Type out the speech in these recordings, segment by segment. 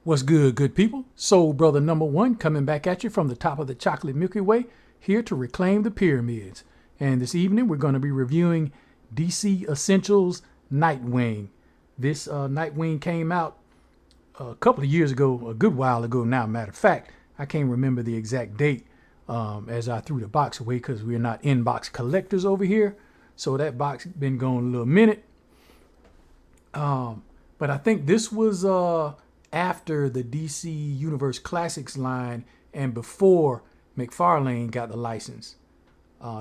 What's good, good people? Soul Brother number one coming back at you from the top of the chocolate Milky Way, here to reclaim the pyramids. And this evening we're going to be reviewing DC Essentials Nightwing. This Nightwing came out a couple of years ago, a good while ago now. Matter of fact, I can't remember the exact date as I threw the box away because we're not in-box collectors over here. So that box been going a little minute. But I think this was after the DC Universe Classics line and before McFarlane got the license.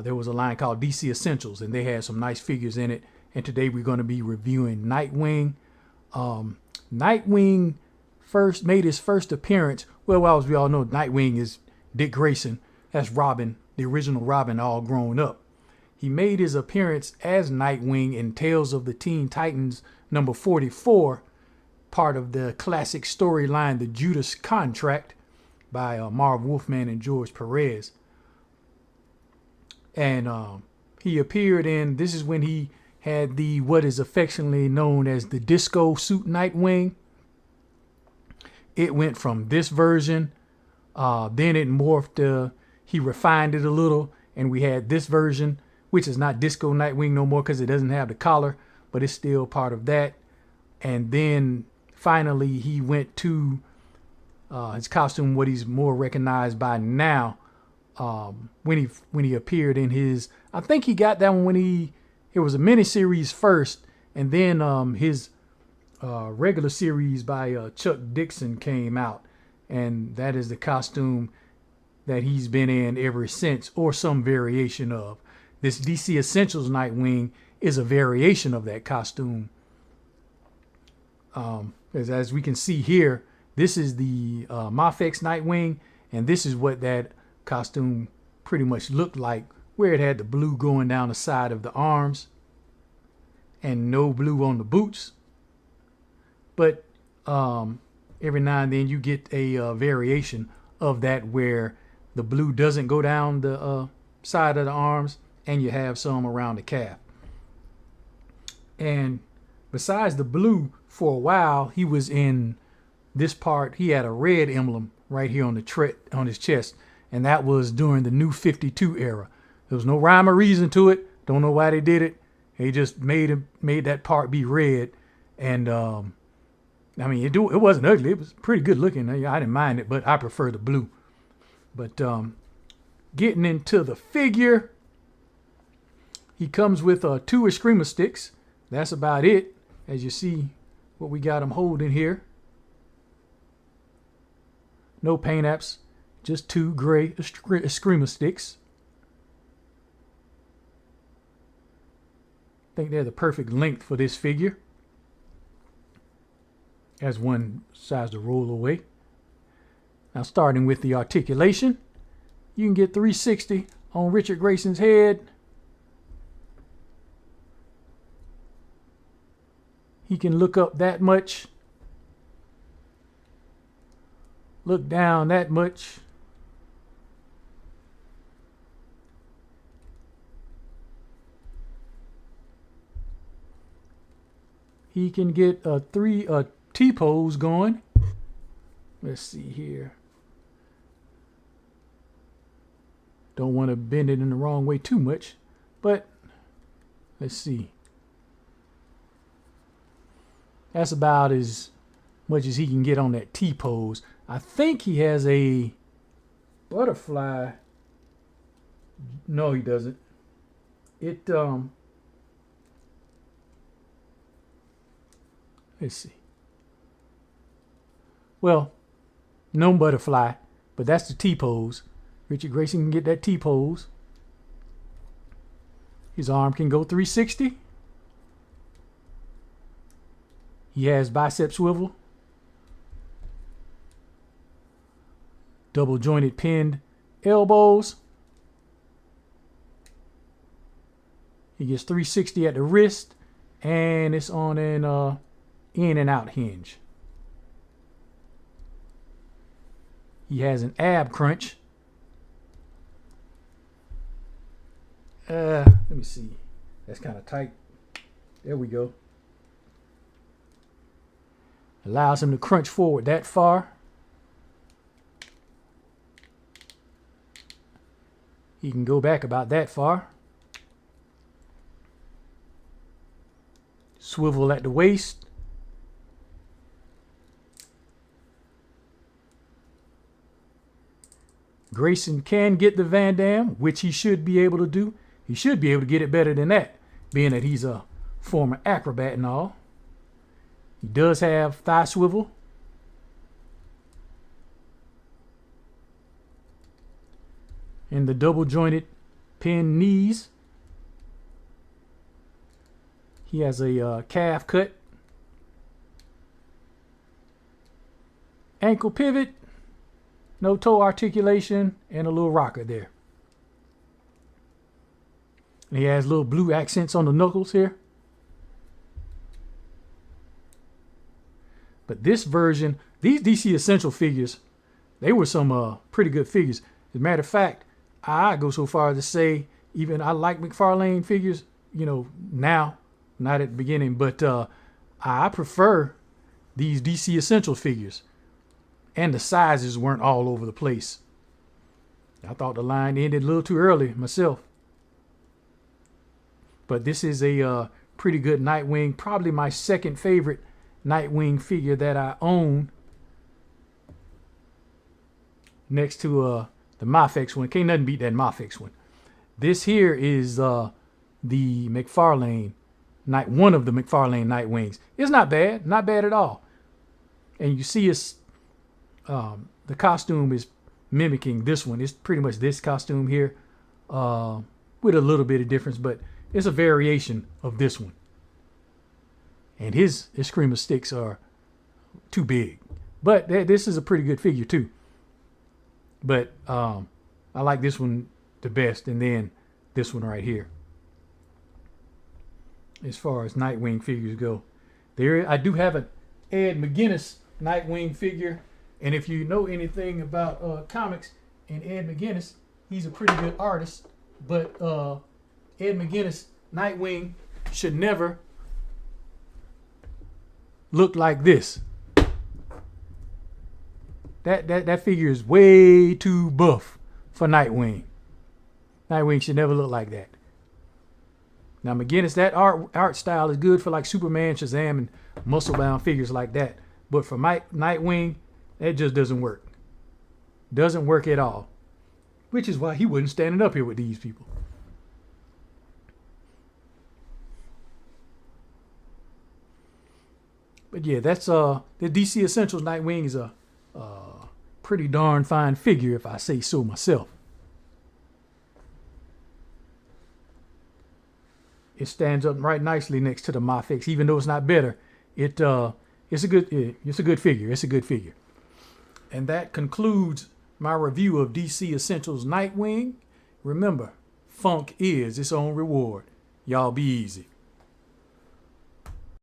There was a line called DC Essentials, and they had some nice figures in it. And today we're going to be reviewing Nightwing. Nightwing first made his first appearance. Well, as we all know, Nightwing is Dick Grayson. That's Robin, the original Robin, all grown up. He made his appearance as Nightwing in Tales of the Teen Titans number 44, part of the classic storyline, The Judas Contract, by Marv Wolfman and George Perez. And he appeared in, this is when he had the, what is affectionately known as the disco suit Nightwing. It went from this version, then it morphed, he refined it a little, and we had this version, which is not disco Nightwing no more because it doesn't have the collar, but it's still part of that. And then finally he went to his costume, what he's more recognized by now, when he appeared in his, I think he got that one when it was a miniseries first, and then his regular series by Chuck Dixon came out, and that is the costume that he's been in ever since, or some variation of. This DC Essentials Nightwing is a variation of that costume. As we can see here, this is the Mafex Nightwing, and this is what that costume pretty much looked like, where it had the blue going down the side of the arms and no blue on the boots. But every now and then you get a variation of that where the blue doesn't go down the side of the arms, and you have some around the calf. And besides the blue, for a while he was in this part, he had a red emblem right here on the on his chest, and that was during the New 52 era. There was no rhyme or reason to it. Don't know why they did it. They just made that part be red, and I mean it wasn't ugly. It was pretty good looking. I didn't mind it, but I prefer the blue. But getting into the figure, he comes with 2 Eskrima sticks. That's about it. As you see what we got him holding here. No paint apps, just 2 gray Eskrima sticks. I think they're the perfect length for this figure. As one size to roll away. Now starting with the articulation, you can get 360 on Richard Grayson's head. He can look up that much, look down that much. He can get 3 T-pose going. Let's see here. Don't want to bend it in the wrong way too much, but let's see. That's about as much as he can get on that T-pose. I think he has a butterfly. No, he doesn't. Let's see. Well, no butterfly, but that's the T-pose. Richard Grayson can get that T-pose. His arm can go 360. He has bicep swivel. Double jointed pinned elbows. He gets 360 at the wrist, and it's on an in and out hinge. He has an ab crunch. Let me see. That's kind of tight. There we go. Allows him to crunch forward that far. He can go back about that far. Swivel at the waist. Grayson can get the Van Damme, which he should be able to do. He should be able to get it better than that, being that he's a former acrobat and all. He does have thigh swivel. And the double jointed pin knees. He has a calf cut. Ankle pivot. No toe articulation and a little rocker there. And he has little blue accents on the knuckles here. But this version, these DC Essential figures, they were some pretty good figures. As a matter of fact, I go so far as to say, even I like McFarlane figures, you know, now, not at the beginning, but I prefer these DC Essential figures. And the sizes weren't all over the place. I thought the line ended a little too early myself. But this is a pretty good Nightwing, probably my second favorite Nightwing figure that I own. Next to the Mafex one. Can't nothing beat that Mafex one. This here is the McFarlane one of the McFarlane Nightwings. It's not bad. Not bad at all. And you see it's the costume is mimicking this one. It's pretty much this costume here with a little bit of difference, but it's a variation of this one. And his Screamer sticks are too big. But this is a pretty good figure too. But I like this one the best, and then this one right here. As far as Nightwing figures go. I do have an Ed McGuinness Nightwing figure. And if you know anything about comics and Ed McGuinness, he's a pretty good artist. But Ed McGuinness Nightwing should never look like this. That figure is way too buff for Nightwing. Nightwing should never look like that. Now McGuinness, that art style is good for like Superman, Shazam, and muscle-bound figures like that. But for Nightwing, that just doesn't work. Doesn't work at all. Which is why he wasn't standing up here with these people. But yeah, that's the DC Essentials Nightwing is a pretty darn fine figure, if I say so myself. It stands up right nicely next to the Mafex, even though it's not better. It's a good figure. It's a good figure. And that concludes my review of DC Essentials Nightwing. Remember, funk is its own reward. Y'all be easy.